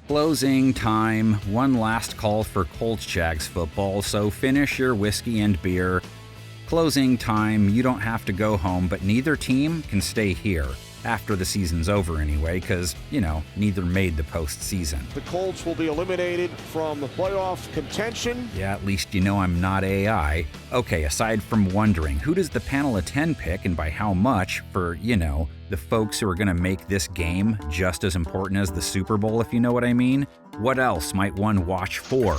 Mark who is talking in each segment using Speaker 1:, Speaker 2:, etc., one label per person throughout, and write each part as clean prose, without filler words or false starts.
Speaker 1: Closing time. One last call for Colts Jags football, so finish your whiskey and beer. Closing time. You don't have to go home, but neither team can stay here. After the season's over anyway, because, neither made the postseason.
Speaker 2: The Colts will be eliminated from the playoff contention.
Speaker 1: Yeah, at least I'm not AI. Okay, aside from wondering, who does the panel of 10 pick and by how much for, the folks who are going to make this game just as important as the Super Bowl, if you know what I mean? What else might one watch for?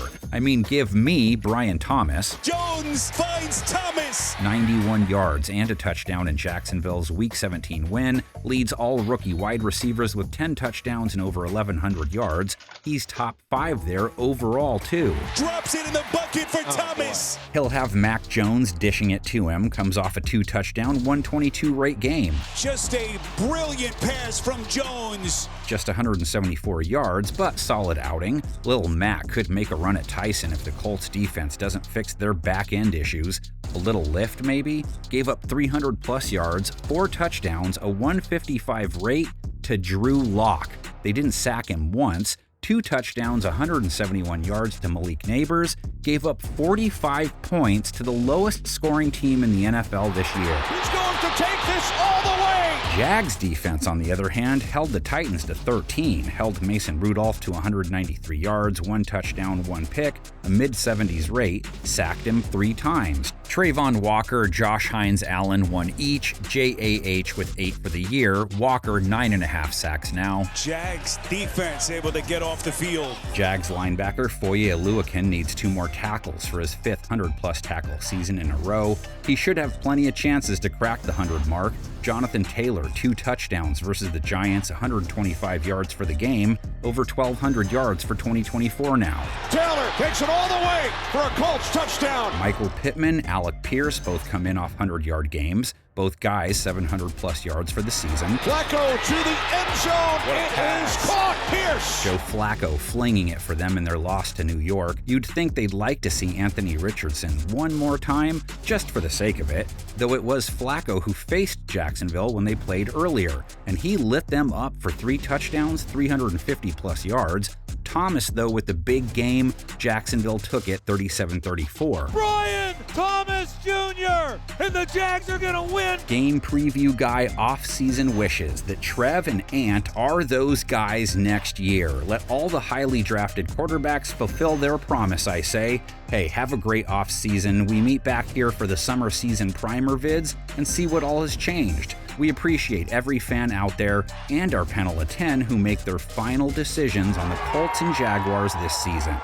Speaker 1: Give me Brian Thomas.
Speaker 3: Jones finds Thomas!
Speaker 1: 91 yards and a touchdown in Jacksonville's Week 17 win, leads all rookie wide receivers with 10 touchdowns and over 1,100 yards. He's top 5 there overall, too.
Speaker 3: Drops it in the bucket for Thomas!
Speaker 1: Boy. He'll have Mac Jones dishing it to him, comes off a 2-touchdown, 122 rate game.
Speaker 3: Just a brilliant pass from Jones.
Speaker 1: Just 174 yards, but solid outing. Lil Mac could make a run at Tyson if the Colts defense doesn't fix their back-end issues. A little lift, maybe? Gave up 300-plus yards, 4 touchdowns, a 155 rate to Drew Lock. They didn't sack him once. 2 touchdowns, 171 yards to Malik Neighbors, gave up 45 points to the lowest scoring team in the NFL this year.
Speaker 2: He's going to take this all the way!
Speaker 1: Jags defense, on the other hand, held the Titans to 13, held Mason Rudolph to 193 yards, 1 touchdown, 1 pick, a mid-70s rate, sacked him 3 times. Trayvon Walker, Josh Hines Allen, 1 each, JAH with 8 for the year, Walker 9.5 sacks now.
Speaker 3: Jags defense able to get off the field.
Speaker 1: Jags linebacker Foye Oluokun needs 2 more tackles for his 5th 100-plus tackle season in a row. He should have plenty of chances to crack the 100 mark. Jonathan Taylor, 2 touchdowns versus the Giants, 125 yards for the game, over 1,200 yards for 2024 now.
Speaker 2: Taylor takes it all the way for a Colts touchdown.
Speaker 1: Michael Pittman, Alec Pierce both come in off 100-yard games. Both guys 700-plus yards for the season.
Speaker 2: Flacco to the end zone. It is caught. Pierce.
Speaker 1: Joe Flacco flinging it for them in their loss to New York. You'd think they'd like to see Anthony Richardson one more time, just for the sake of it, though it was Flacco who faced Jacksonville when they played earlier, and he lit them up for 3 touchdowns, 350-plus yards. Thomas, though, with the big game, Jacksonville took it 37-34.
Speaker 4: Brian Thomas Jr. and the Jags are gonna win.
Speaker 1: Game preview guy off-season wishes that Trev and Ant are those guys next year. Let all the highly drafted quarterbacks fulfill their promise, I say. Hey, have a great off-season. We meet back here for the summer season primer vids and see what all has changed. We appreciate every fan out there and our panel of 10 who make their final decisions on the Colts and Jaguars this season.